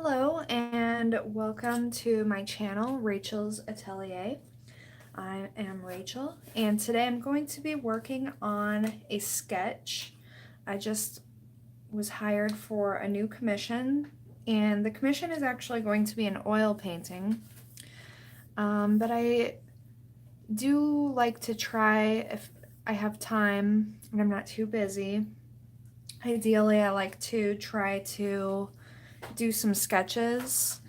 Hello and welcome to my channel, Rachel's Atelier. I am Rachel and today I'm going to be working on a sketch. I just was hired for a new commission, and the commission is actually going to be an oil painting. But I do like to try, if I have time and I'm not too busy, ideally I like to try to do some sketches,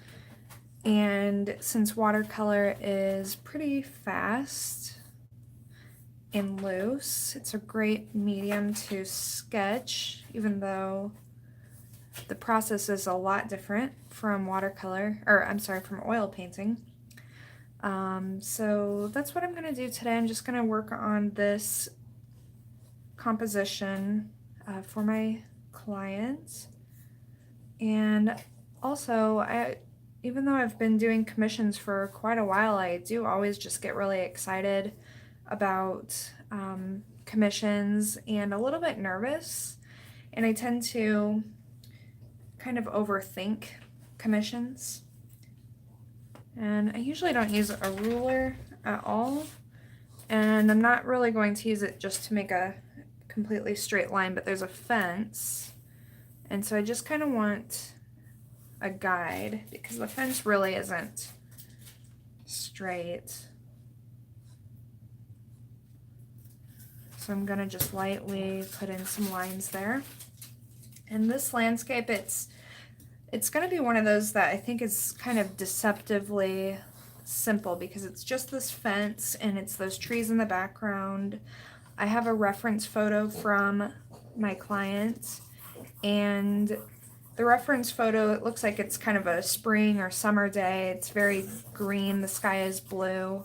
and since watercolor is pretty fast and loose, it's a great medium to sketch, even though the process is a lot different from from oil painting. So that's what I'm going to do today. I'm just going to work on this composition for my clients. And also, even though I've been doing commissions for quite a while, I do always just get really excited about commissions and a little bit nervous. And I tend to kind of overthink commissions. And I usually don't use a ruler at all. And I'm not really going to use it just to make a completely straight line, but there's a fence. And so I just kind of want a guide because the fence really isn't straight. So I'm gonna just lightly put in some lines there. And this landscape, it's gonna be one of those that I think is kind of deceptively simple because it's just this fence and it's those trees in the background. I have a reference photo from my client, and the reference photo, it looks like it's kind of a spring or summer day. It's very green, the sky is blue.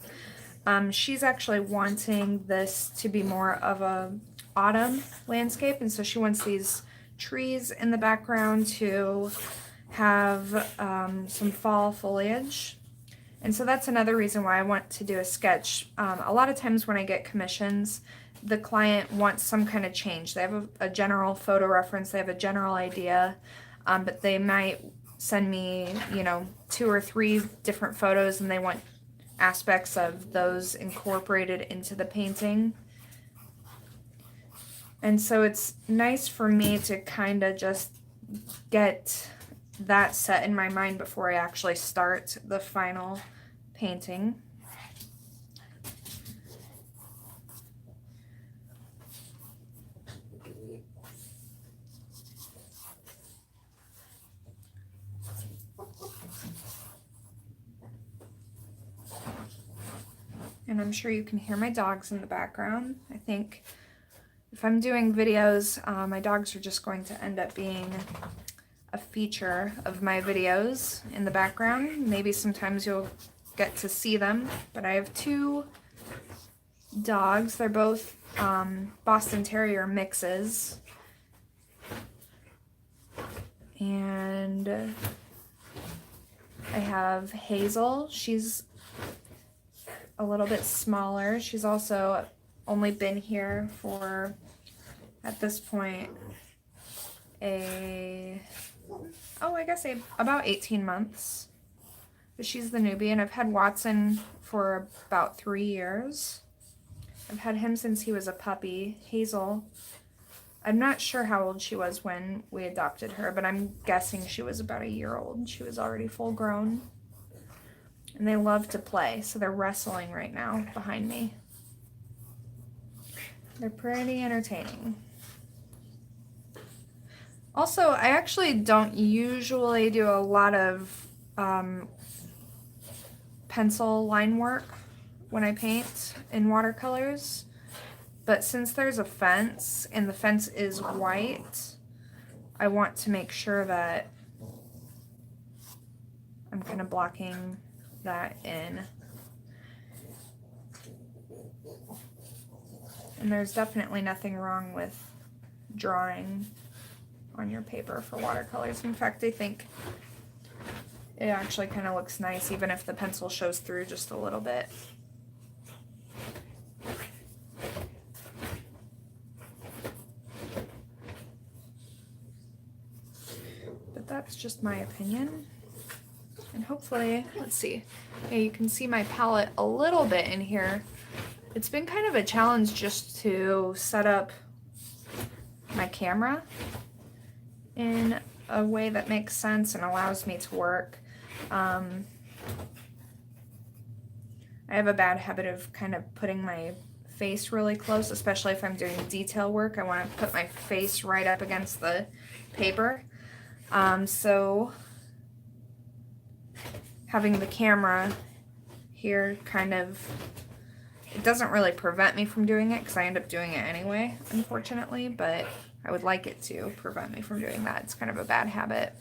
She's actually wanting this to be more of a autumn landscape, and so she wants these trees in the background to have some fall foliage. And so that's another reason why I want to do a sketch. A lot of times when I get commissions, the client wants some kind of change. They have a general photo reference, they have a general idea, but they might send me, 2 or 3 different photos and they want aspects of those incorporated into the painting. And so it's nice for me to kind of just get that set in my mind before I actually start the final painting. And I'm sure you can hear my dogs in the background. I think if I'm doing videos, my dogs are just going to end up being a feature of my videos in the background. Maybe sometimes you'll get to see them, but I have 2 dogs. They're both Boston Terrier mixes. And I have Hazel. She's a little bit smaller. She's also only been here for, at this point, about 18 months. But she's the newbie, and I've had Watson for about 3 years. I've had him since he was a puppy. Hazel, I'm not sure how old she was when we adopted her, but I'm guessing she was about a year old. She was already full grown. And they love to play, so they're wrestling right now behind me. They're pretty entertaining. Also, I actually don't usually do a lot of pencil line work when I paint in watercolors, but since there's a fence and the fence is white, I want to make sure that I'm kind of blocking that in. And there's definitely nothing wrong with drawing on your paper for watercolors. In fact, I think it actually kind of looks nice even if the pencil shows through just a little bit. But that's just my opinion. And hopefully, let's see, yeah, you can see my palette a little bit in here. It's been kind of a challenge just to set up my camera in a way that makes sense and allows me to work. I have a bad habit of kind of putting my face really close, especially if I'm doing detail work. I want to put my face right up against the paper. So having the camera here kind of, it doesn't really prevent me from doing it because I end up doing it anyway, unfortunately, but I would like it to prevent me from doing that. It's kind of a bad habit.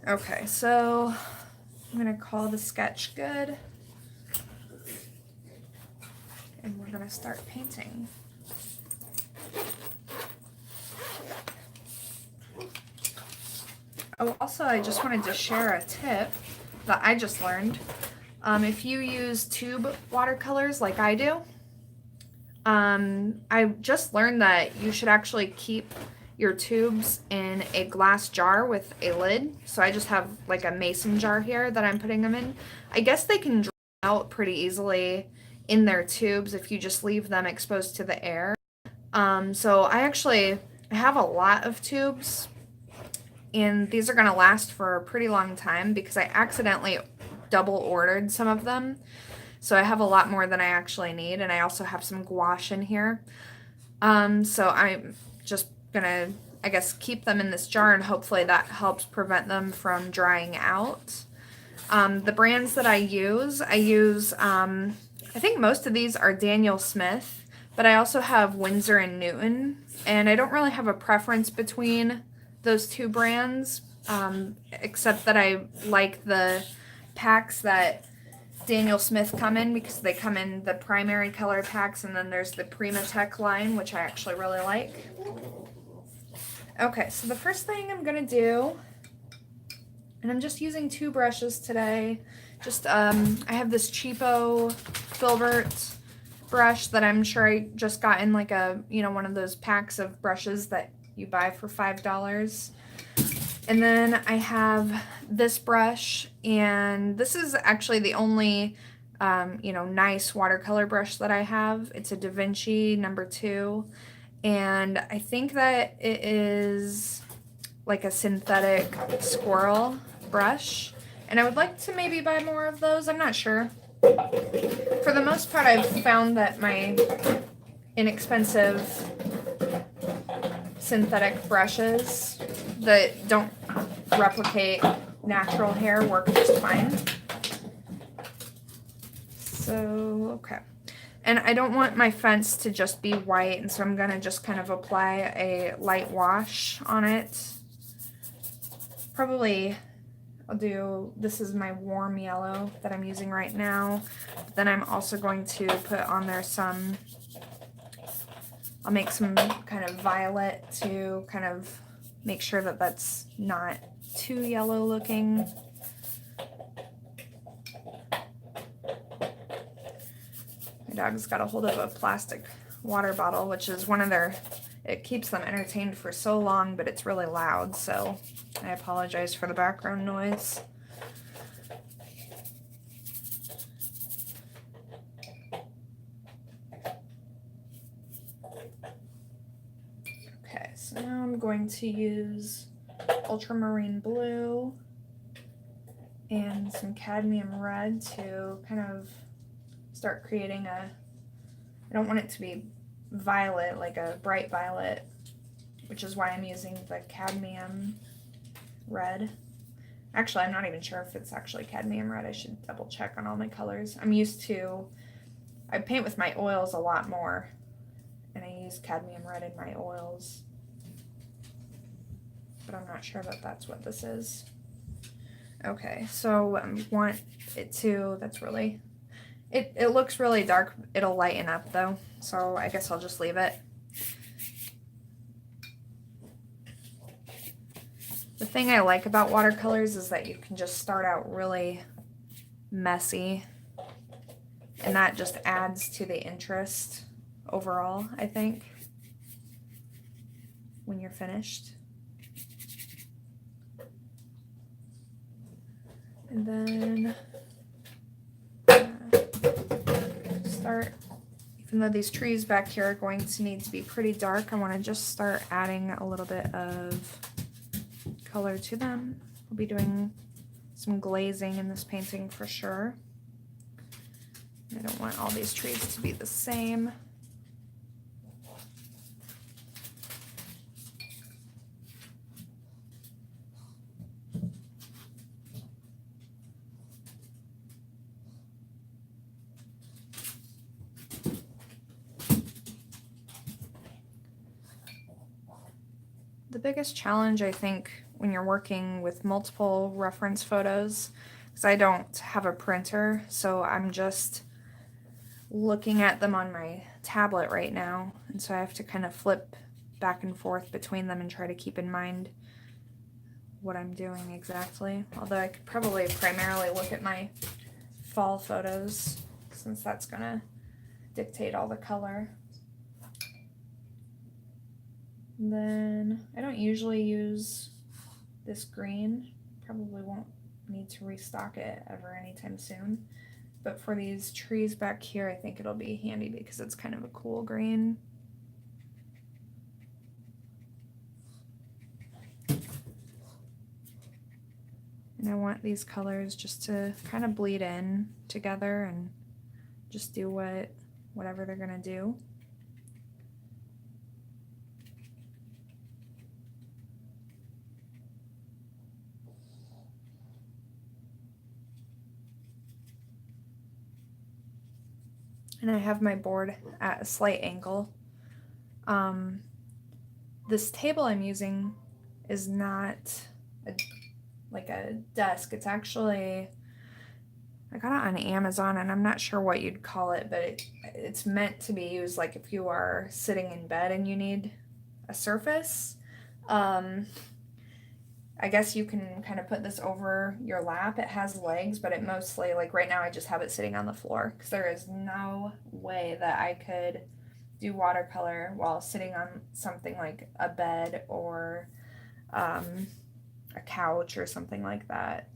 Okay, so I'm going to call the sketch good. And we're going to start painting. Oh, also, I just wanted to share a tip that I just learned. If you use tube watercolors like I do, I just learned that you should actually keep your tubes in a glass jar with a lid. So I just have like a mason jar here that I'm putting them in. I guess they can dry out pretty easily in their tubes if you just leave them exposed to the air. So I have a lot of tubes, and these are going to last for a pretty long time because I accidentally double ordered some of them. So I have a lot more than I actually need, and I also have some gouache in here. So I'm just gonna, I guess, keep them in this jar, and hopefully that helps prevent them from drying out. The brands that I use, I think most of these are Daniel Smith, but I also have Winsor and Newton, and I don't really have a preference between those two brands, except that I like the packs that Daniel Smith come in because they come in the primary color packs, and then there's the Primatech line, which I actually really like. Okay, so the first thing I'm gonna do, and I'm just using 2 brushes today. Just I have this cheapo Filbert brush that I'm sure I just got in like a, one of those packs of brushes that you buy for $5. And then I have this brush, and this is actually the only, nice watercolor brush that I have. It's a Da Vinci number 2, and I think that it is like a synthetic squirrel brush, and I would like to maybe buy more of those. I'm not sure. For the most part, I've found that my inexpensive synthetic brushes that don't replicate natural hair work just fine. So, okay. And I don't want my fence to just be white, and so I'm going to just kind of apply a light wash on it. Probably I'll do, this is my warm yellow that I'm using right now. But then I'm also going to put on there some, I'll make some kind of violet to kind of make sure that that's not too yellow looking. My dog's got a hold of a plastic water bottle, which is one of their, it keeps them entertained for so long, but it's really loud, so I apologize for the background noise. Okay, so now I'm going to use ultramarine blue and some cadmium red to kind of start creating a, I don't want it to be violet, like a bright violet, which is why I'm using the cadmium red. Actually, I'm not even sure if it's actually cadmium red. I should double check on all my colors. I paint with my oils a lot more, and I use cadmium red in my oils, but I'm not sure that that's what this is. Okay, so I want it to, that's really, it looks really dark. It'll lighten up though, so I guess I'll just leave it. The thing I like about watercolors is that you can just start out really messy, and that just adds to the interest overall, I think, when you're finished. And then start, even though these trees back here are going to need to be pretty dark, I want to just start adding a little bit of color to them. I'll be doing some glazing in this painting for sure. I don't want all these trees to be the same. The biggest challenge, I think, when you're working with multiple reference photos, because I don't have a printer, so I'm just looking at them on my tablet right now, and so I have to kind of flip back and forth between them and try to keep in mind what I'm doing exactly. Although I could probably primarily look at my fall photos, since that's gonna dictate all the color. And then I don't usually use this green, probably won't need to restock it ever anytime soon, but for these trees back here I think it'll be handy because it's kind of a cool green. And I want these colors just to kind of bleed in together and just do whatever they're gonna do. And I have my board at a slight angle. This table I'm using is not like a desk. It's actually, I got it on Amazon and I'm not sure what you'd call it, but it's meant to be used like if you are sitting in bed and you need a surface. I guess you can kind of put this over your lap. It has legs, but it mostly, like right now I just have it sitting on the floor because there is no way that I could do watercolor while sitting on something like a bed or a couch or something like that.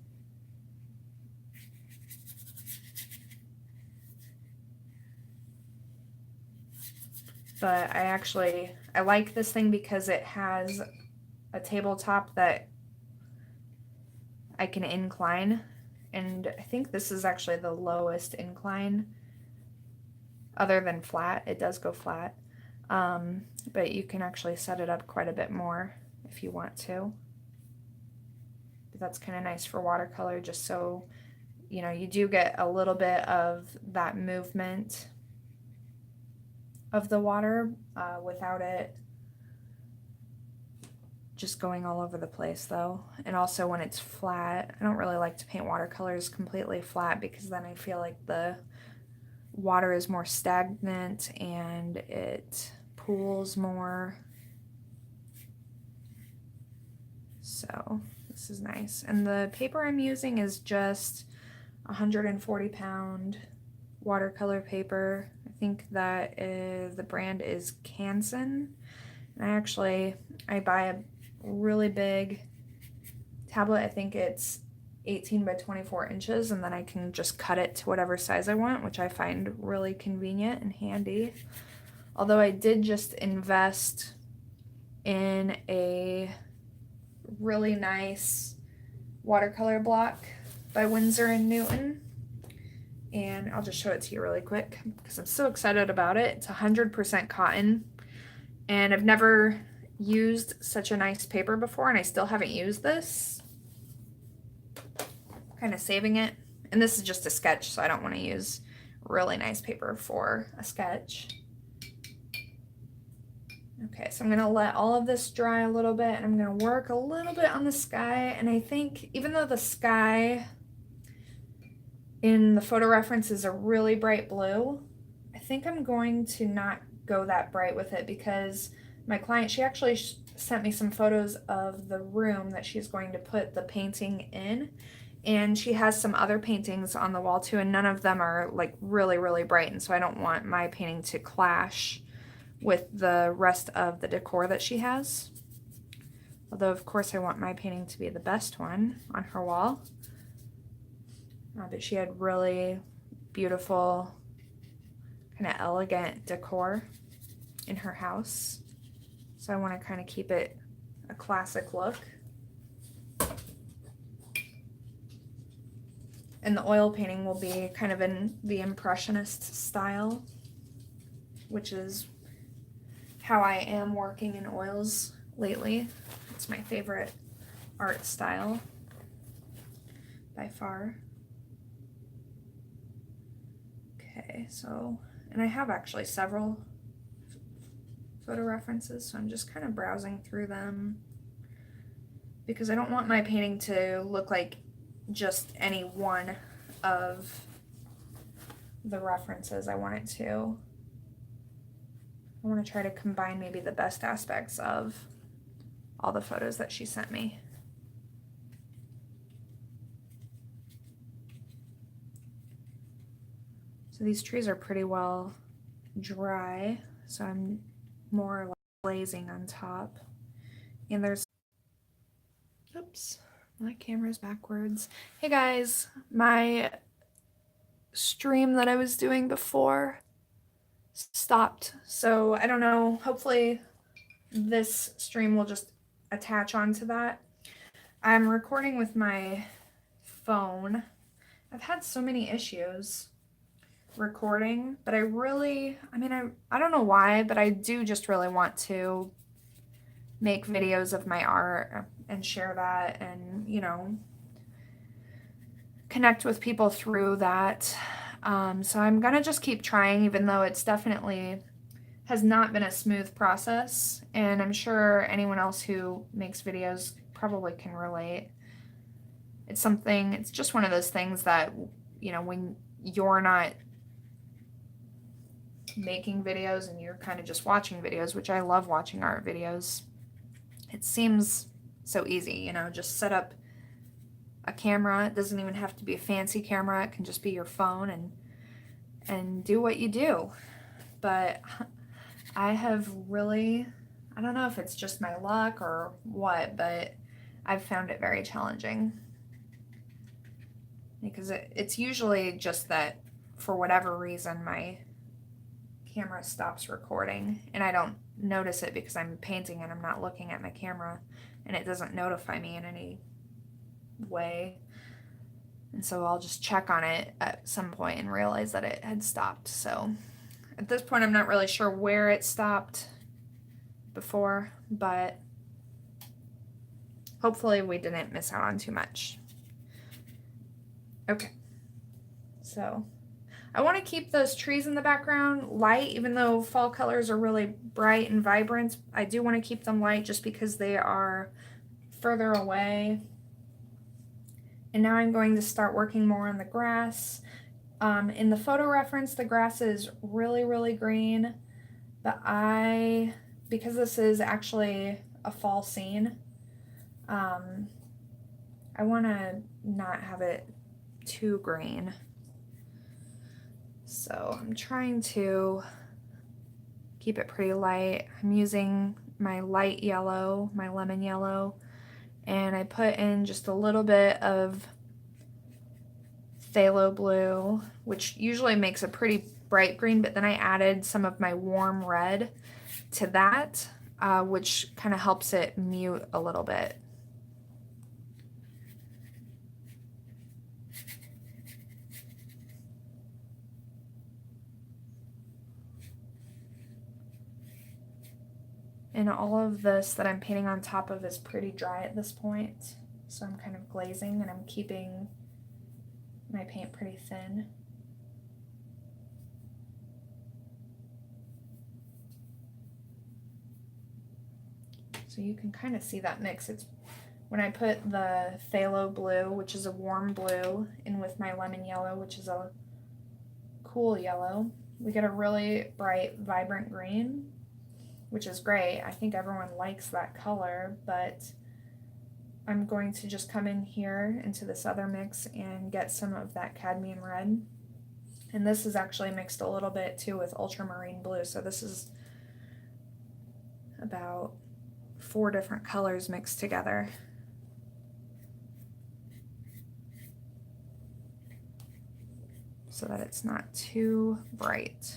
But I like this thing because it has a tabletop that I can incline, and I think this is actually the lowest incline other than flat. It does go flat, but you can actually set it up quite a bit more if you want to. But that's kind of nice for watercolor, just so you know you do get a little bit of that movement of the water without it just going all over the place though. And also when it's flat, I don't really like to paint watercolors completely flat because then I feel like the water is more stagnant and it pools more. So this is nice. And the paper I'm using is just 140-pound watercolor paper. I think that the brand is Canson. And I buy a really big tablet. I think it's 18 by 24 inches, and then I can just cut it to whatever size I want, which I find really convenient and handy. Although I did just invest in a really nice watercolor block by Winsor & Newton, and I'll just show it to you really quick because I'm so excited about it. It's 100% cotton, and I've never used such a nice paper before, and I still haven't used this. Kind of saving it, and this is just a sketch, so I don't want to use really nice paper for a sketch. Okay, so I'm gonna let all of this dry a little bit, and I'm gonna work a little bit on the sky. And I think even though the sky in the photo reference is a really bright blue, I think I'm going to not go that bright with it because my client, she actually sent me some photos of the room that she's going to put the painting in, and she has some other paintings on the wall too, and none of them are like really bright, and so I don't want my painting to clash with the rest of the decor that she has. Although of course I want my painting to be the best one on her wall. but she had really beautiful, kind of elegant decor in her house. So I want to kind of keep it a classic look. And the oil painting will be kind of in the Impressionist style, which is how I am working in oils lately. It's my favorite art style by far. Okay, so, and I have actually several photo references, so I'm just kind of browsing through them because I don't want my painting to look like just any one of the references. I want to try to combine maybe the best aspects of all the photos that she sent me. So these trees are pretty well dry, so I'm more like glazing on top. And there's, oops, my camera's backwards. Hey guys, my stream that I was doing before stopped, so I don't know, hopefully this stream will just attach onto that. I'm recording with my phone. I've had so many issues recording, but I don't know why, but I do just really want to make videos of my art and share that and, you know, connect with people through that. So I'm gonna just keep trying, even though it's definitely has not been a smooth process, and I'm sure anyone else who makes videos probably can relate. It's just one of those things that, you know, when you're not making videos and you're kind of just watching videos, which I love watching art videos, it seems so easy, you know, just set up a camera. It doesn't even have to be a fancy camera. It can just be your phone and do what you do. But I have really, I don't know if it's just my luck or what, but I've found it very challenging. Because it's usually just that for whatever reason my camera stops recording, and I don't notice it because I'm painting and I'm not looking at my camera, and it doesn't notify me in any way. And so I'll just check on it at some point and realize that it had stopped. So at this point I'm not really sure where it stopped before, but hopefully we didn't miss out on too much. Okay, so I want to keep those trees in the background light, even though fall colors are really bright and vibrant. I do want to keep them light just because they are further away. And now I'm going to start working more on the grass. In the photo reference, the grass is really, really green, but because this is actually a fall scene, I want to not have it too green. So I'm trying to keep it pretty light. I'm using my light yellow, my lemon yellow, and I put in just a little bit of phthalo blue, which usually makes a pretty bright green, but then I added some of my warm red to that, which kind of helps it mute a little bit. And all of this that I'm painting on top of is pretty dry at this point, so I'm kind of glazing and I'm keeping my paint pretty thin. So you can kind of see that mix. It's when I put the phthalo blue, which is a warm blue, in with my lemon yellow, which is a cool yellow, we get a really bright, vibrant green, which is great. I think everyone likes that color, but I'm going to just come in here into this other mix and get some of that cadmium red. And this is actually mixed a little bit too with ultramarine blue, so this is about 4 different colors mixed together. so that it's not too bright.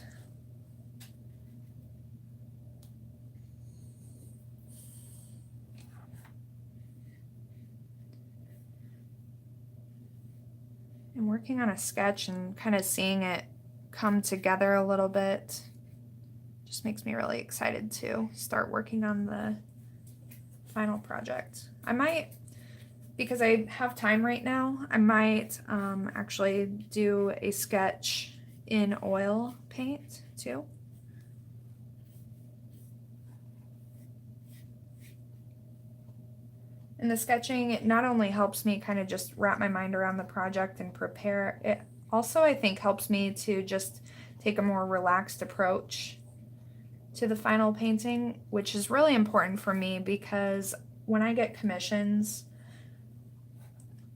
I'm working on a sketch and kind of seeing it come together a little bit just makes me really excited to start working on the final project. I might, because I have time right now, I might actually do a sketch in oil paint too. And the sketching, it not only helps me kind of just wrap my mind around the project and prepare, it also I think helps me to just take a more relaxed approach to the final painting, which is really important for me because when I get commissions,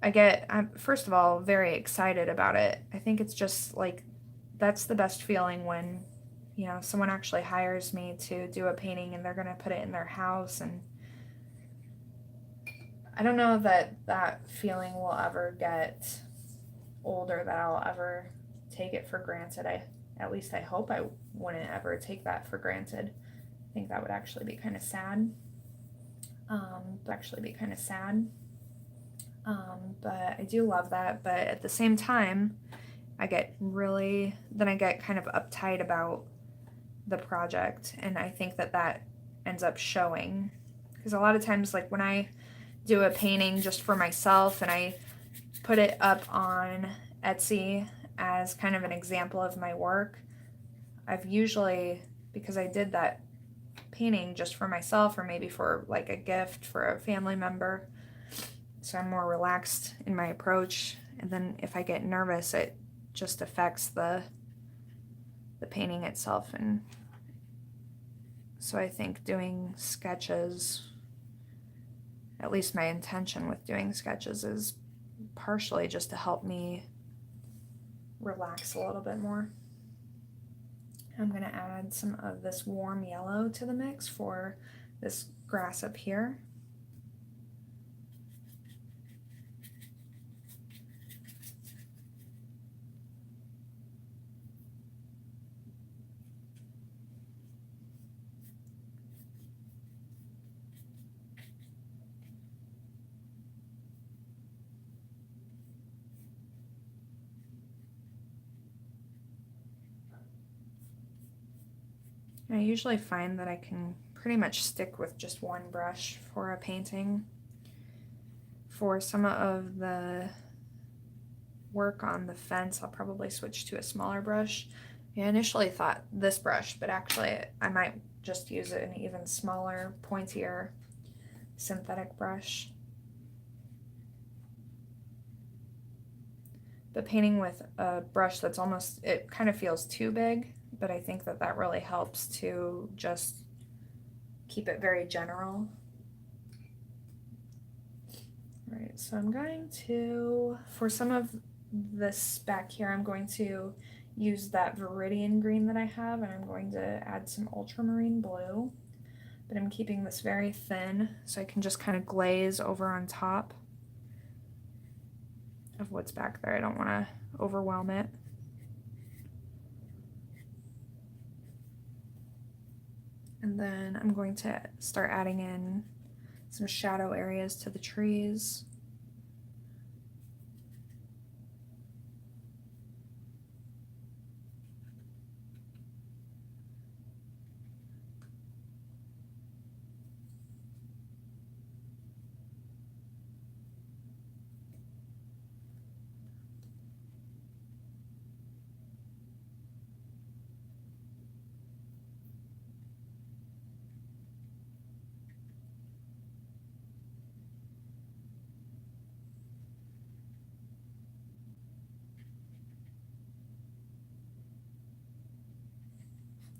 I'm first of all very excited about it. I think it's just like that's the best feeling when, you know, someone actually hires me to do a painting and they're going to put it in their house, and I don't know that that feeling will ever get old or that I'll ever take it for granted. At least I hope I wouldn't ever take that for granted. I think that would actually be kind of sad. But I do love that. But at the same time, I get kind of uptight about the project, and I think that that ends up showing. Because a lot of times, like when I do a painting just for myself and I put it up on Etsy as kind of an example of my work, I've usually, because I did that painting just for myself or maybe for like a gift for a family member, so I'm more relaxed in my approach, and then if I get nervous it just affects the painting itself. And so I think doing sketches, at least my intention with doing sketches, is partially just to help me relax a little bit more. I'm going to add some of this warm yellow to the mix for this grass up here. I usually find that I can pretty much stick with just one brush for a painting. For some of the work on the fence, I'll probably switch to a smaller brush. I initially thought this brush, but actually I might just use an even smaller, pointier synthetic brush. But painting with a brush that's almost, it kind of feels too big, but I think that that really helps to just keep it very general. All right, so I'm going to, for some of this back here, I'm going to use that Viridian green that I have, and I'm going to add some ultramarine blue, but I'm keeping this very thin so I can just kind of glaze over on top of what's back there. I don't want to overwhelm it. And then I'm going to start adding in some shadow areas to the trees.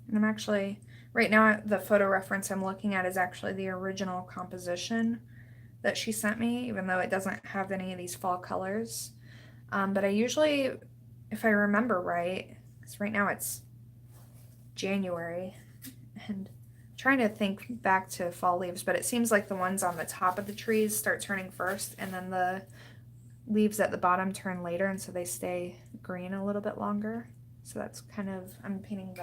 And I'm actually, right now, the photo reference I'm looking at is actually the original composition that she sent me, even though it doesn't have any of these fall colors. But I usually, if I remember right, because right now it's January, and I'm trying to think back to fall leaves, but it seems like the ones on the top of the trees start turning first, and then the leaves at the bottom turn later, and so they stay green a little bit longer. So that's kind of, I'm painting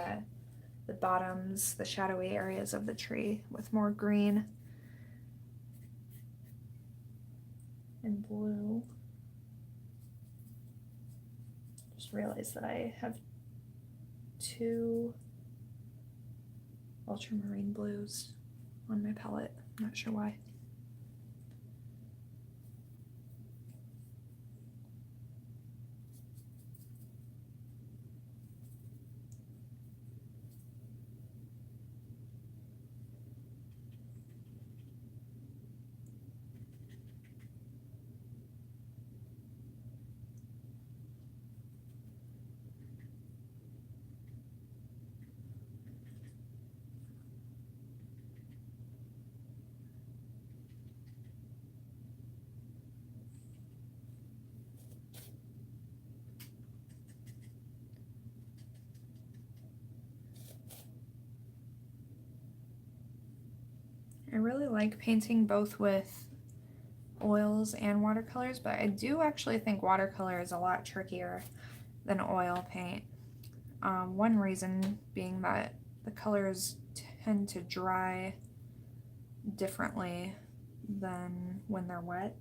the bottoms, the shadowy areas of the tree with more green and blue. Just realized that I have 2 ultramarine blues on my palette. I'm not sure why. I really like painting both with oils and watercolors, but I do actually think watercolor is a lot trickier than oil paint. One reason being that the colors tend to dry differently than when they're wet,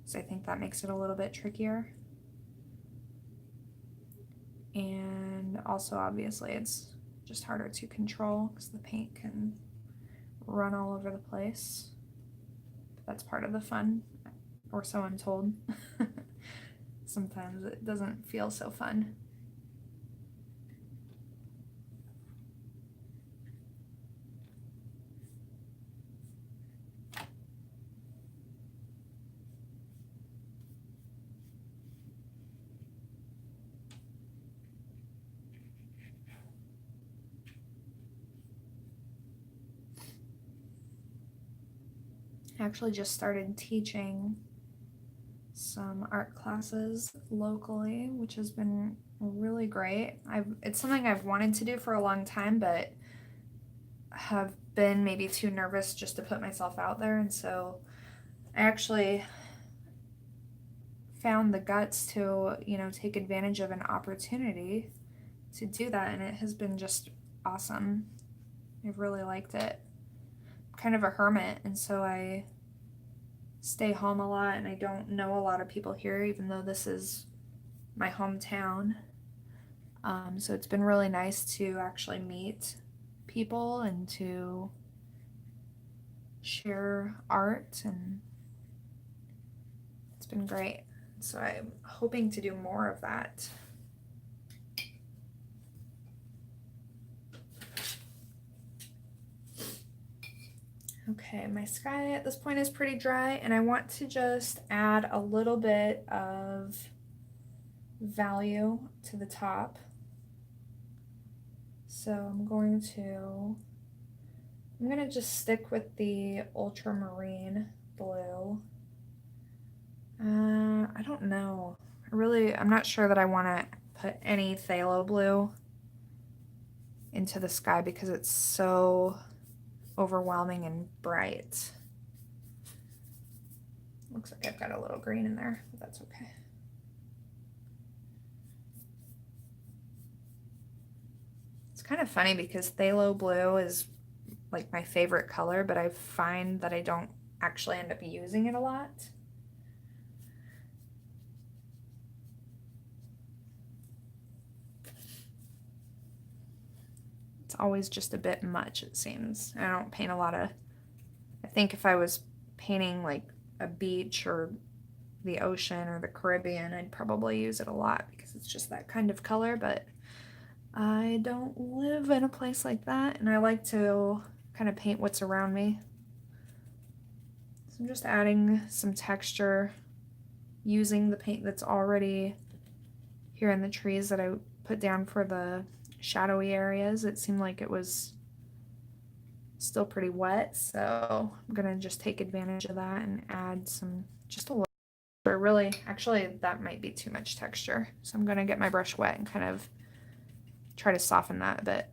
so I think that makes it a little bit trickier. And also, obviously, it's just harder to control because the paint can run all over the place. That's part of the fun, or so I'm told. Sometimes it doesn't feel so fun. I actually just started teaching some art classes locally, which has been really great. It's something I've wanted to do for a long time, but have been maybe too nervous just to put myself out there, and so I actually found the guts to, take advantage of an opportunity to do that, and it has been just awesome. I've really liked it. I'm kind of a hermit, and so I stay home a lot, and I don't know a lot of people here, even though this is my hometown. So it's been really nice to actually meet people and to share art, and it's been great. So I'm hoping to do more of that. Okay, my sky at this point is pretty dry, and I want to just add a little bit of value to the top. So I'm going to just stick with the ultramarine blue. I don't know. I'm not sure that I want to put any phthalo blue into the sky because it's so overwhelming and bright. Looks like I've got a little green in there, but that's okay. It's kind of funny because phthalo blue is like my favorite color, but I find that I don't actually end up using it a lot. It's always just a bit much, it seems. I don't paint a lot of, I think if I was painting like a beach or the ocean or the Caribbean, I'd probably use it a lot because it's just that kind of color, but I don't live in a place like that, and I like to kind of paint what's around me. So I'm just adding some texture using the paint that's already here in the trees that I put down for the shadowy areas. It seemed like it was still pretty wet, so I'm gonna just take advantage of that and add just a little. But really, actually, that might be too much texture, so I'm gonna get my brush wet and kind of try to soften that a bit.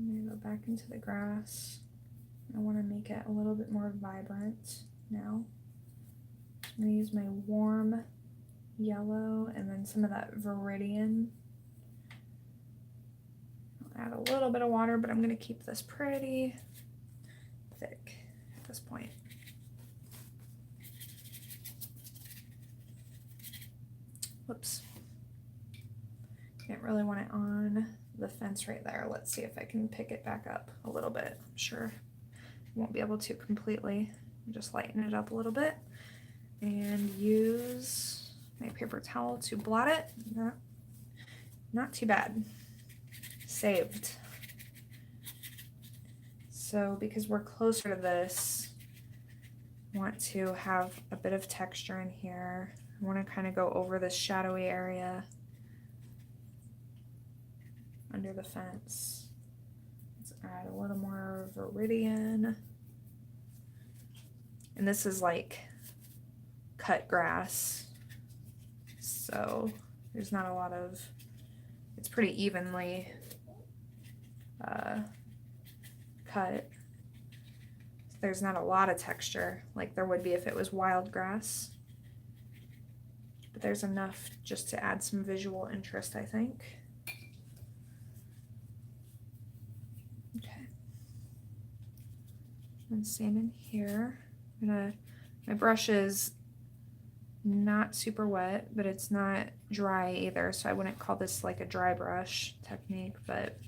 I'm gonna go back into the grass. I want to make it a little bit more vibrant now. I'm gonna use my warm yellow and then some of that Viridian. I'll add a little bit of water, but I'm gonna keep this pretty thick at this point. Whoops. Didn't really want it on the fence right there. Let's see if I can pick it back up a little bit. I'm sure I won't be able to completely. Just lighten it up a little bit and use my paper towel to blot it. Not too bad. Saved. So because we're closer to this, I want to have a bit of texture in here. I want to kind of go over this shadowy area under the fence. Let's add a little more Viridian. And this is like cut grass, so there's not a lot of, it's pretty evenly cut. There's not a lot of texture like there would be if it was wild grass, but there's enough just to add some visual interest, I think. Okay, and same in here. My brush is not super wet, but it's not dry either, so I wouldn't call this like a dry brush technique, but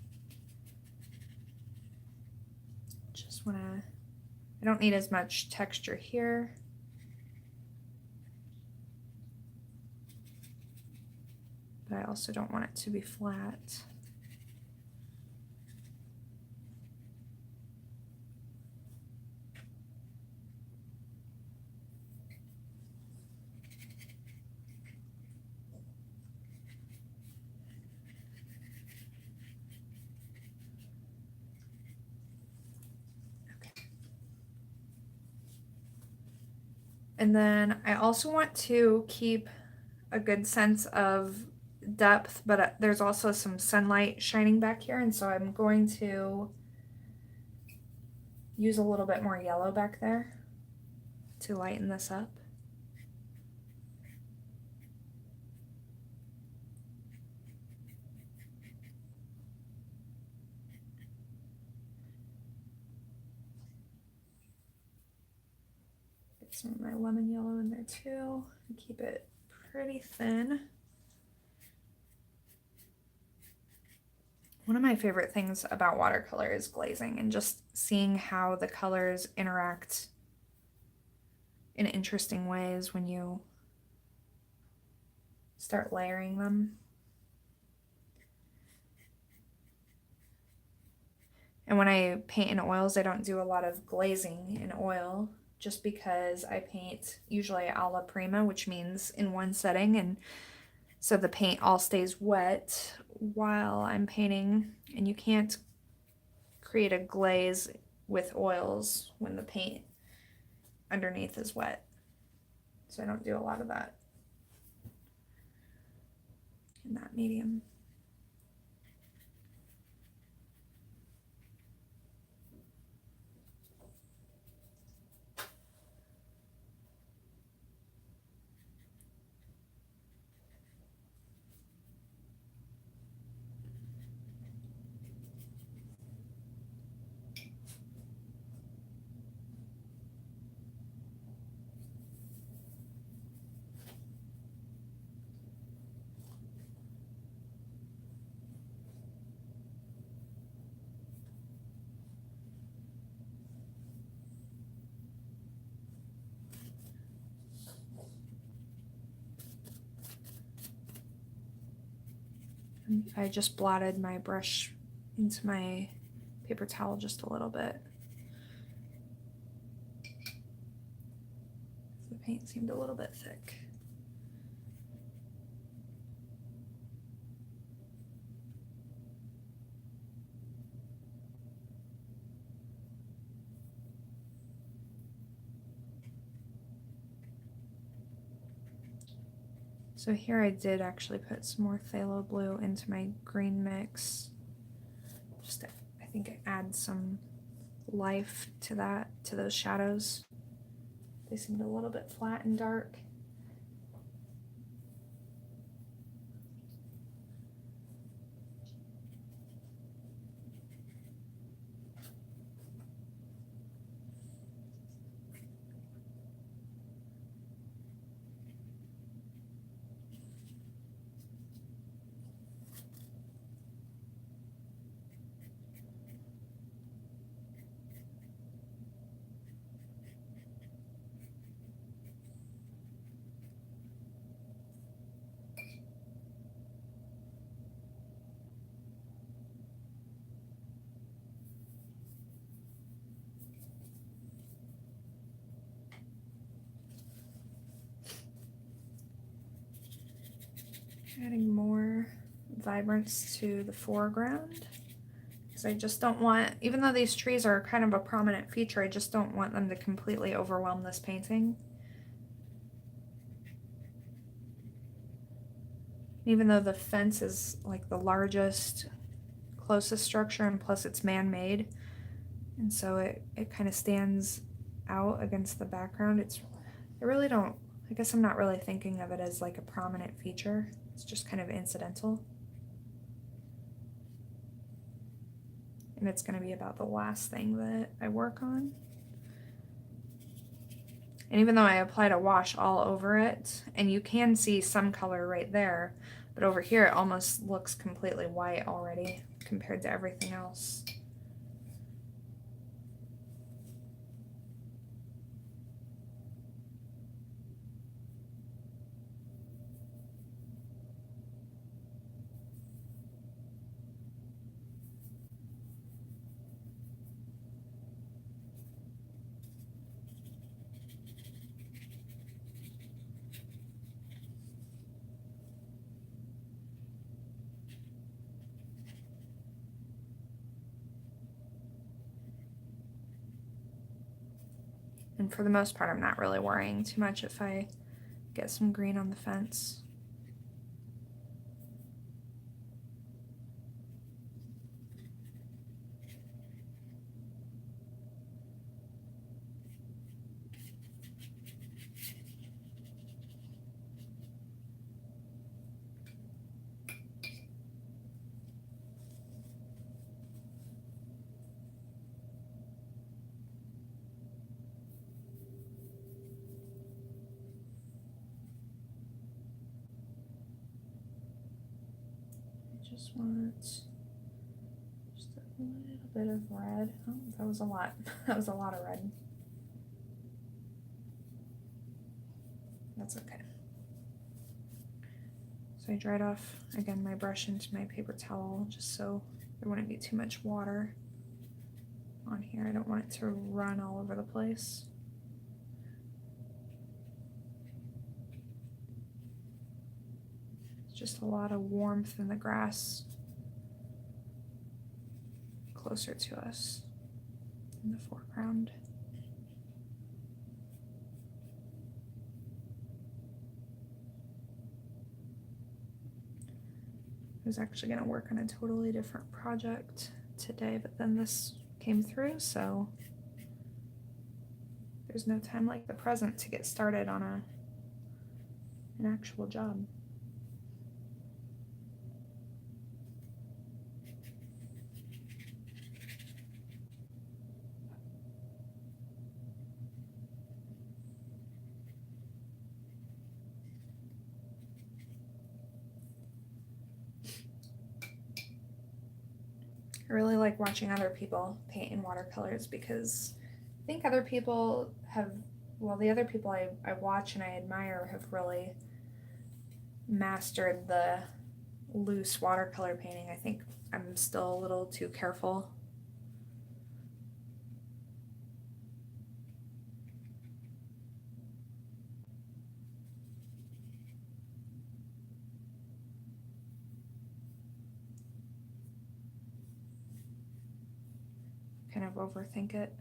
just wanna, I don't need as much texture here. But I also don't want it to be flat. And then I also want to keep a good sense of depth, but there's also some sunlight shining back here, and so I'm going to use a little bit more yellow back there to lighten this up. Get some of my lemon yellow in there too, and keep it pretty thin. One of my favorite things about watercolor is glazing and just seeing how the colors interact in interesting ways when you start layering them. And when I paint in oils, I don't do a lot of glazing in oil just because I paint usually alla prima, which means in one setting, and so the paint all stays wet while I'm painting, and you can't create a glaze with oils when the paint underneath is wet. So I don't do a lot of that in that medium. I just blotted my brush into my paper towel just a little bit. The paint seemed a little bit thick. So here I did actually put some more phthalo blue into my green mix. Just, I think it adds some life to that, to those shadows. They seemed a little bit flat and dark. Adding more vibrance to the foreground, because I just don't want, even though these trees are kind of a prominent feature, I just don't want them to completely overwhelm this painting. Even though the fence is like the largest, closest structure, and plus it's man-made, and so it kind of stands out against the background. I really don't, I guess I'm not really thinking of it as like a prominent feature. It's just kind of incidental. And it's going to be about the last thing that I work on. And even though I applied a wash all over it, and you can see some color right there, but over here it almost looks completely white already compared to everything else. And for the most part, I'm not really worrying too much if I get some green on the fence. Just want just a little bit of red. Oh, that was a lot. That was a lot of red. That's okay. So I dried off, again, my brush into my paper towel just so there wouldn't be too much water on here. I don't want it to run all over the place. It's just a lot of warmth in the grass closer to us in the foreground. I was actually going to work on a totally different project today, but then this came through, so there's no time like the present to get started on an actual job. I really like watching other people paint in watercolors because I think other people have, well, the other people I watch and I admire have really mastered the loose watercolor painting. I think I'm still a little too careful. Kind of overthink it.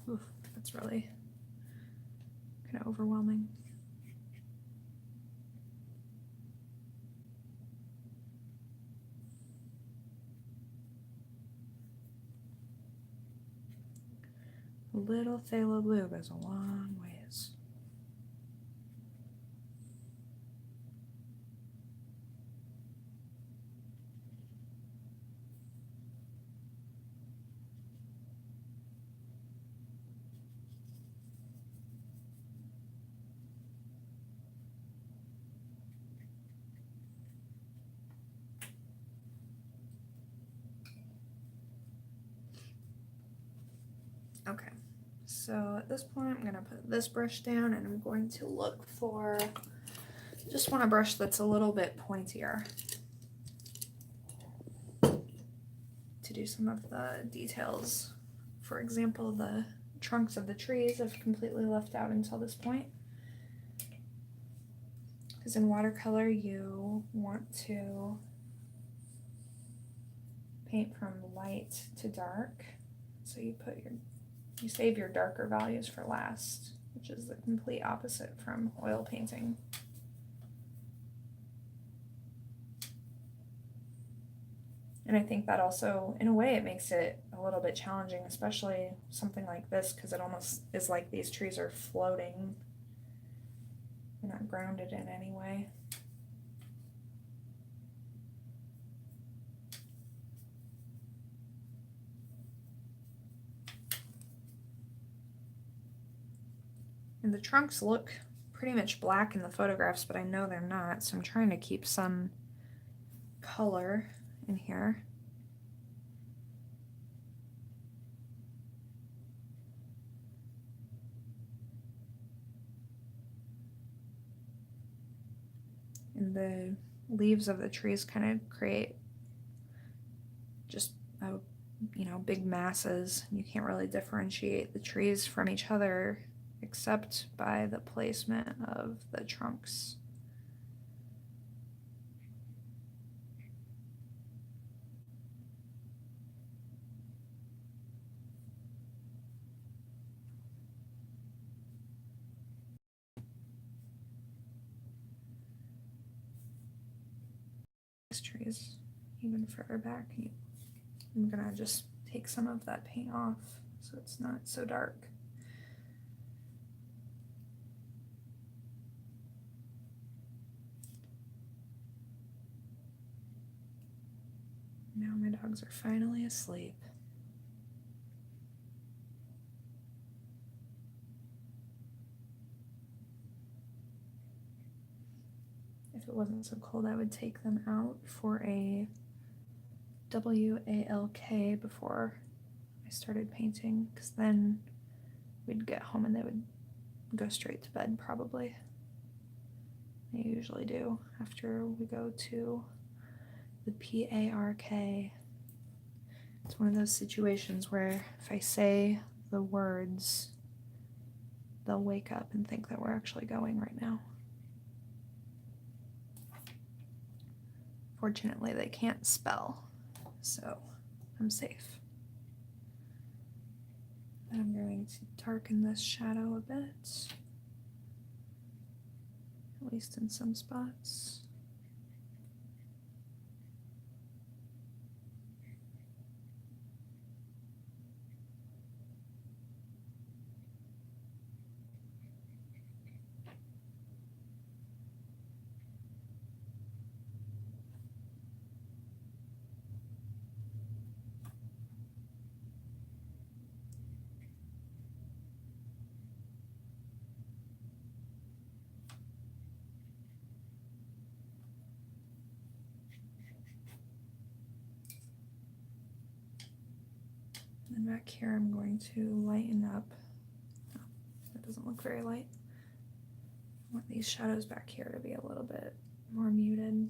Oof, that's really kind of overwhelming. A little phthalo blue goes a long ways. Okay, so at this point I'm gonna put this brush down and I'm going to look for, just want a brush that's a little bit pointier to do some of the details. For example, the trunks of the trees I've completely left out until this point. Because in watercolor you want to paint from light to dark. So you save your darker values for last, which is the complete opposite from oil painting. And I think that also, in a way, it makes it a little bit challenging, especially something like this, because it almost is like these trees are floating. They're not grounded in any way. And the trunks look pretty much black in the photographs, but I know they're not, so I'm trying to keep some color in here. And the leaves of the trees kind of create just a, big masses. You can't really differentiate the trees from each other except by the placement of the trunks. This tree is even further back. I'm gonna just take some of that paint off so it's not so dark. Now my dogs are finally asleep. If it wasn't so cold, I would take them out for a WALK before I started painting, because then we'd get home and they would go straight to bed probably. They usually do after we go to the PARK. It's one of those situations where if I say the words, they'll wake up and think that we're actually going right now. Fortunately, they can't spell, so I'm safe. I'm going to darken this shadow a bit, at least in some spots. And back here I'm going to lighten up. Oh, that doesn't look very light. I want these shadows back here to be a little bit more muted.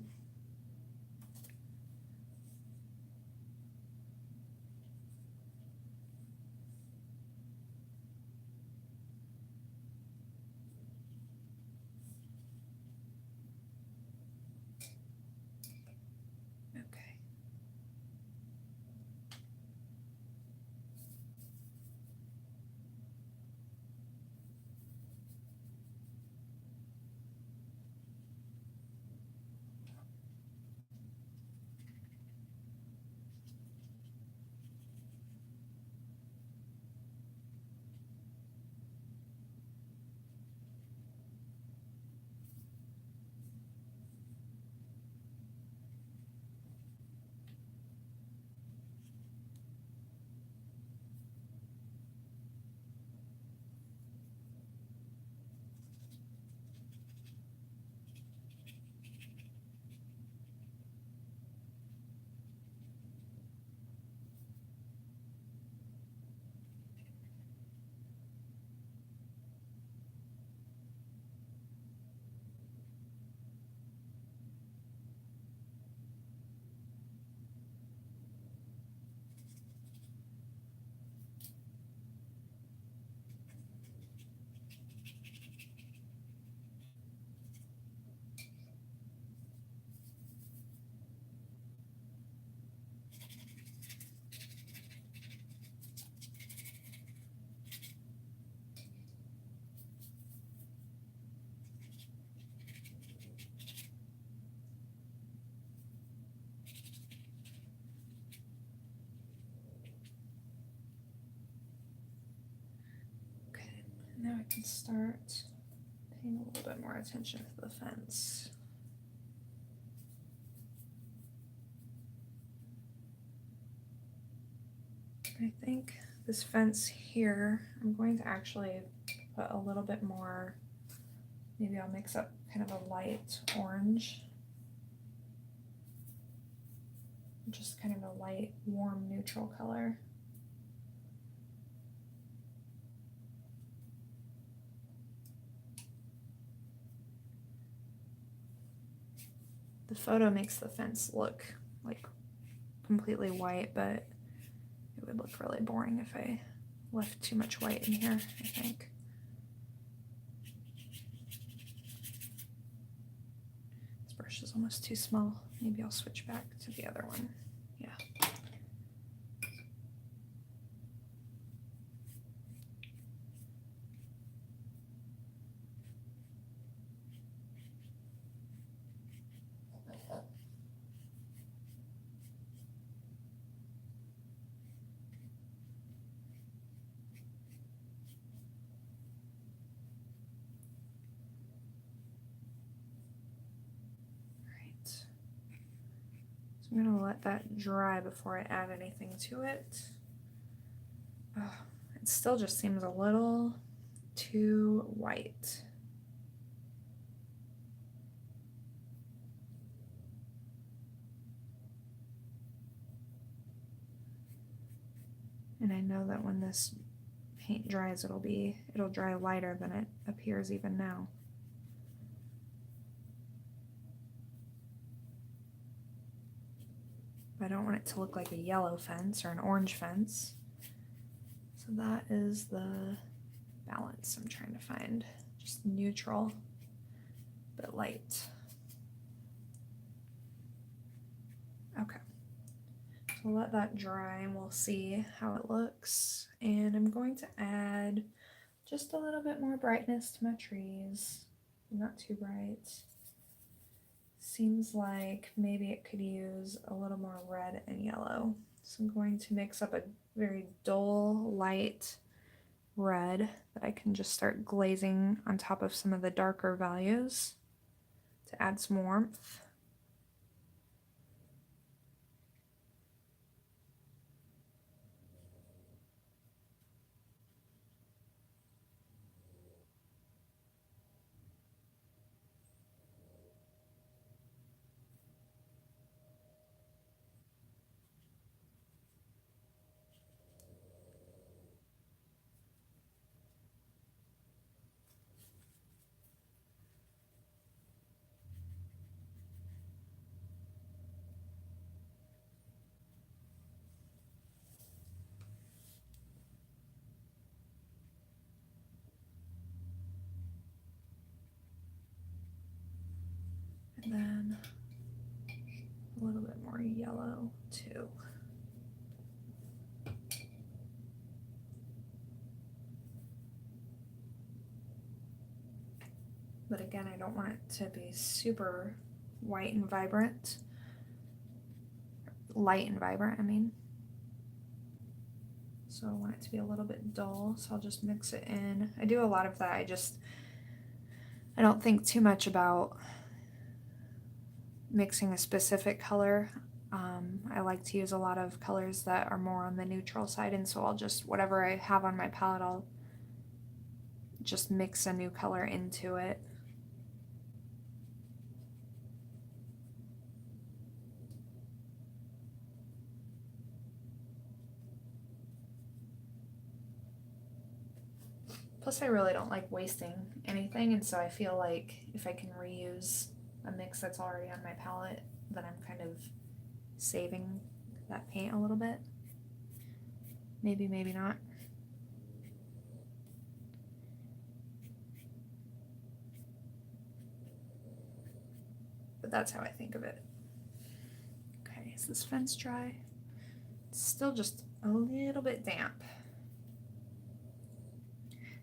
Okay. Now I can start paying a little bit more attention to the fence. I think this fence here, I'm going to actually put a little bit more, maybe I'll mix up kind of a light orange. Just kind of a light, warm, neutral color. The photo makes the fence look like completely white, but it would look really boring if I left too much white in here, I think. This brush is almost too small. Maybe I'll switch back to the other one. Yeah. I'm going to let that dry before I add anything to it. Oh, it still just seems a little too white. And I know that when this paint dries, it'll dry lighter than it appears even now. I don't want it to look like a yellow fence or an orange fence. So that is the balance I'm trying to find. Just neutral, but light. Okay. So let that dry and we'll see how it looks. And I'm going to add just a little bit more brightness to my trees. Not too bright. Seems like maybe it could use a little more red and yellow. So I'm going to mix up a very dull, light red that I can just start glazing on top of some of the darker values to add some warmth. And then a little bit more yellow too. But again, I don't want it to be super white and vibrant. Light and vibrant, I mean. So I want it to be a little bit dull, so I'll just mix it in. I do a lot of that. I don't think too much about mixing a specific color. I like to use a lot of colors that are more on the neutral side, and so I'll just, whatever I have on my palette, I'll just mix a new color into it. Plus I really don't like wasting anything, and so I feel like if I can reuse a mix that's already on my palette, then I'm kind of saving that paint a little bit. Maybe, maybe not. But that's how I think of it. Okay, is this fence dry? It's still just a little bit damp.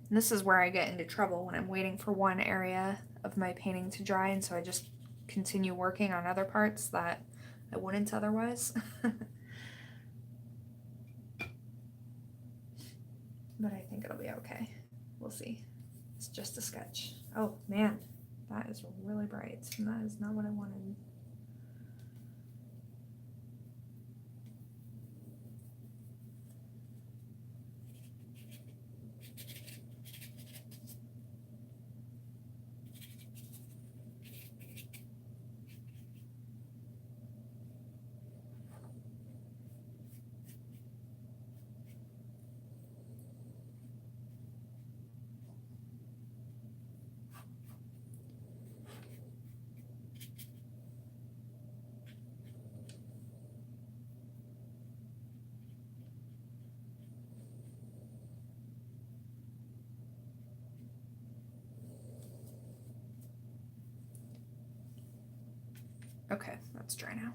And this is where I get into trouble when I'm waiting for one area of my painting to dry, and so I just continue working on other parts that I wouldn't otherwise. But I think it'll be okay. we'll see. It's just a sketch. Oh man, that is really bright, and that is not what I wanted. Okay, that's dry now.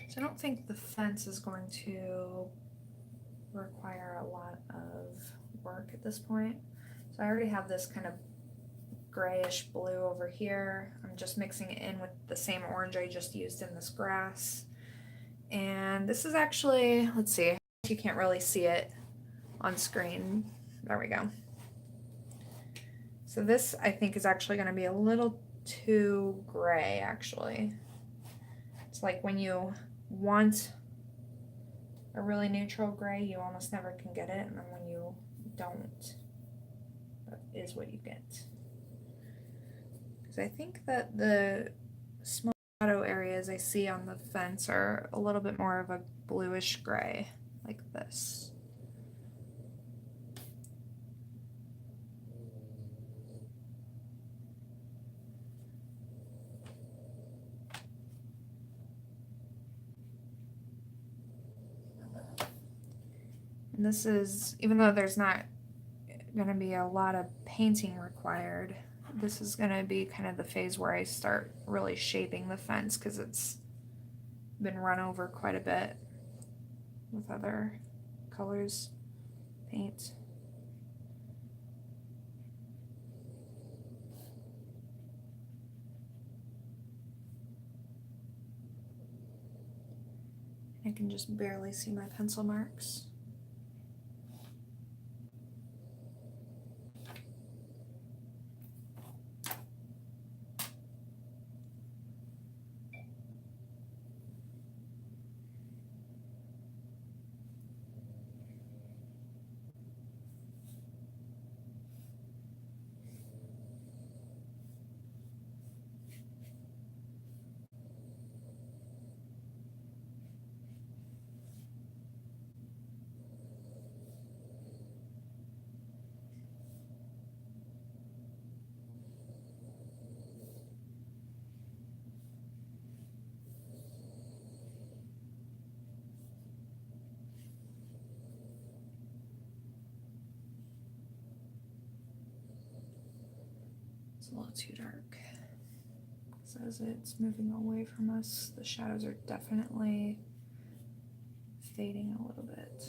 So I don't think the fence is going to require a lot of work at this point. So I already have this kind of grayish blue over here. I'm just mixing it in with the same orange I just used in this grass. And this is actually, let's see, you can't really see it on screen. There we go. So this I think is actually going to be a little too gray actually. It's like when you want a really neutral gray, you almost never can get it, and then when you don't, that is what you get. Because I think that the small shadow areas I see on the fence are a little bit more of a bluish gray, like this. And this is, even though there's not going to be a lot of painting required, this is going to be kind of the phase where I start really shaping the fence because it's been run over quite a bit with other colors, paint. I can just barely see my pencil marks. It's a little too dark. So as it's moving away from us, the shadows are definitely fading a little bit.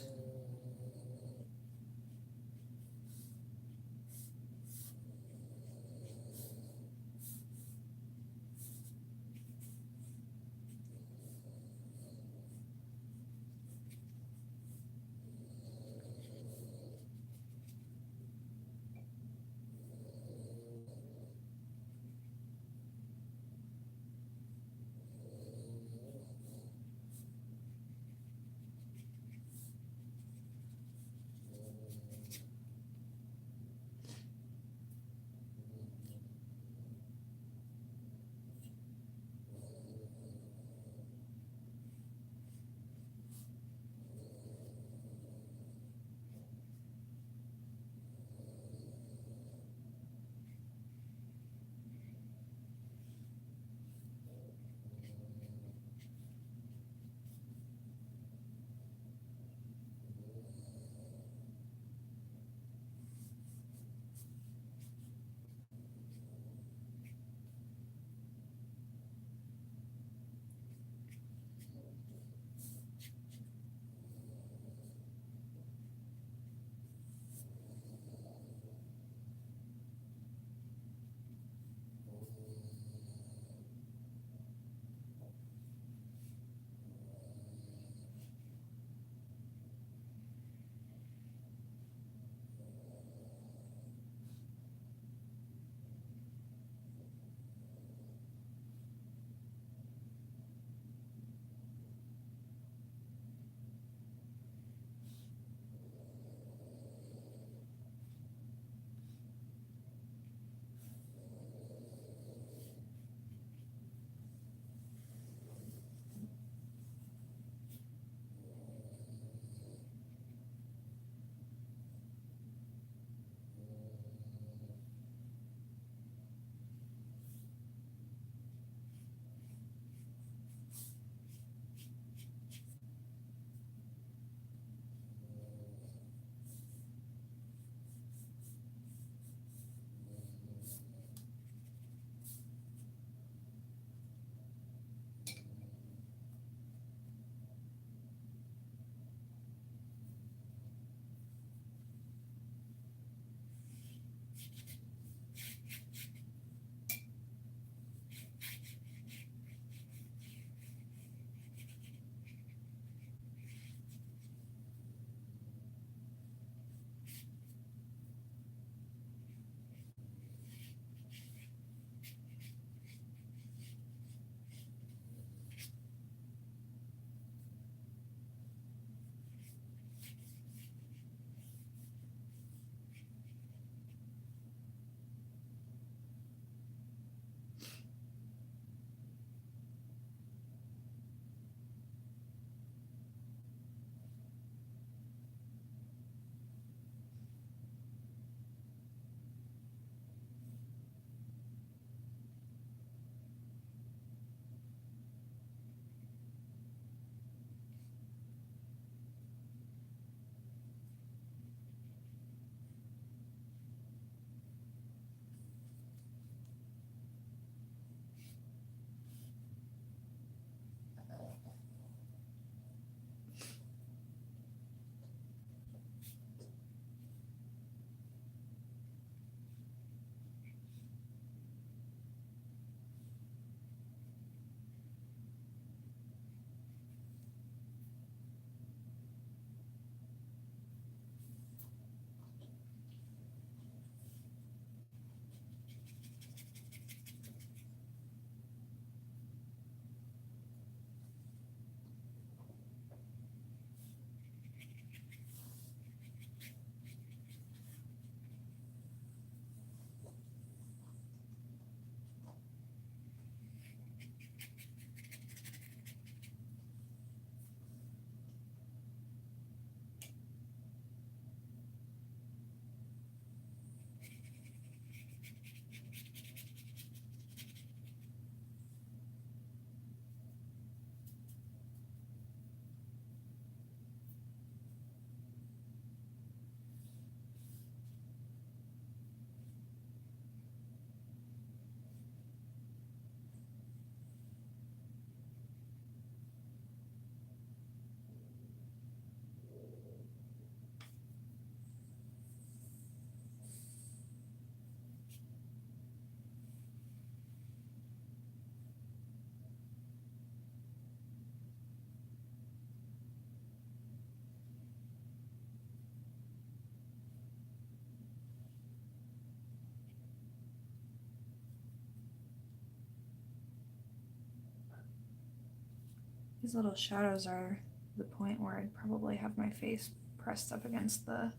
These little shadows are the point where I'd probably have my face pressed up against the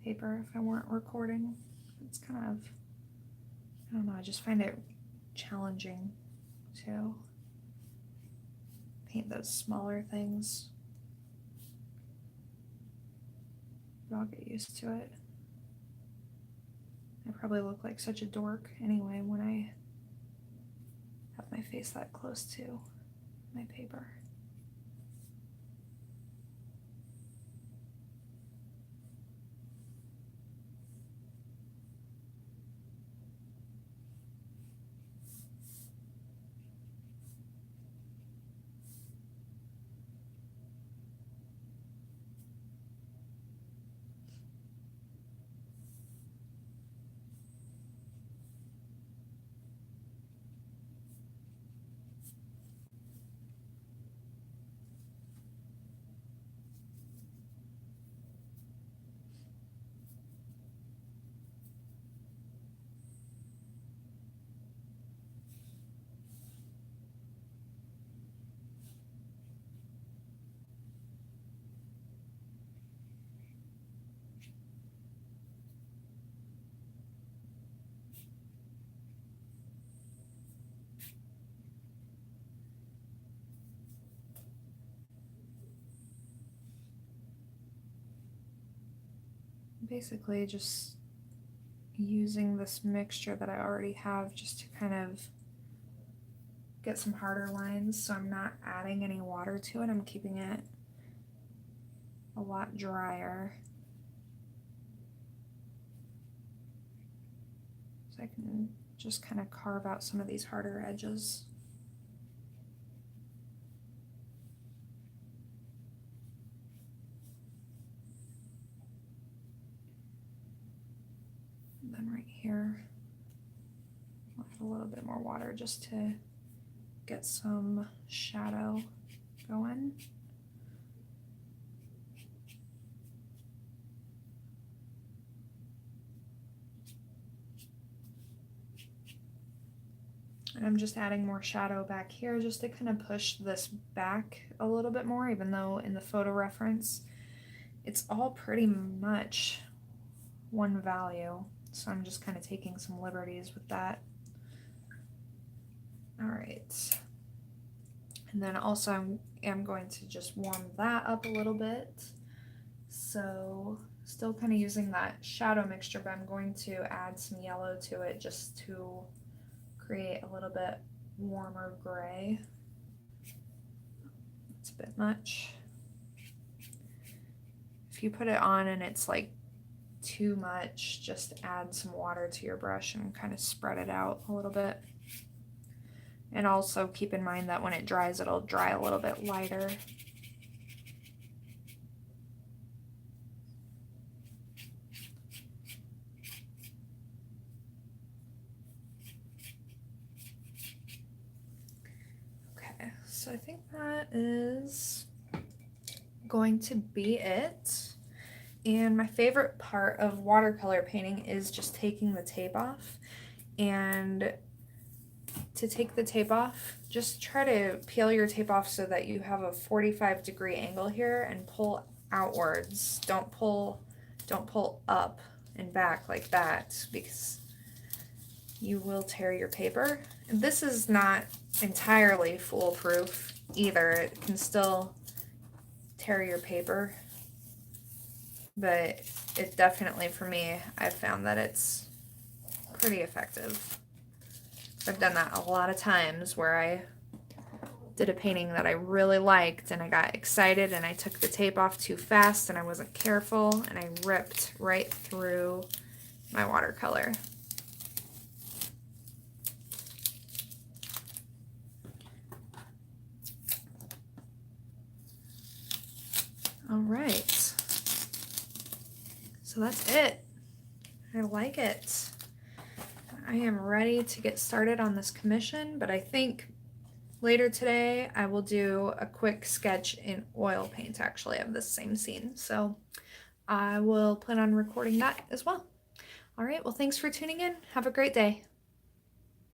paper if I weren't recording. It's kind of, I don't know, I just find it challenging to paint those smaller things. But I'll get used to it. I probably look like such a dork anyway when I have my face that close to my paper. Basically just using this mixture that I already have just to kind of get some harder lines, so I'm not adding any water to it. I'm keeping it a lot drier so I can just kind of carve out some of these harder edges. And then right here, I'll add a little bit more water just to get some shadow going. And I'm just adding more shadow back here just to kind of push this back a little bit more, even though in the photo reference it's all pretty much one value. So I'm just kind of taking some liberties with that. All right. And then also I'm going to just warm that up a little bit. So still kind of using that shadow mixture, but I'm going to add some yellow to it just to create a little bit warmer gray. It's a bit much. If you put it on and it's like too much, just add some water to your brush and kind of spread it out a little bit. And also keep in mind that when it dries, it'll dry a little bit lighter. Okay, so I think that is going to be it. And my favorite part of watercolor painting is just taking the tape off. And to take the tape off, just try to peel your tape off so that you have a 45-degree angle here and pull outwards. Don't pull up and back like that, because you will tear your paper. And this is not entirely foolproof either. It can still tear your paper, but it definitely, for me, I've found that it's pretty effective. I've done that a lot of times where I did a painting that I really liked and I got excited and I took the tape off too fast and I wasn't careful and I ripped right through my watercolor. All right, so that's it. I like it. I am ready to get started on this commission, but I think later today I will do a quick sketch in oil paint actually of this same scene. So I will plan on recording that as well. All right, well, thanks for tuning in. Have a great day.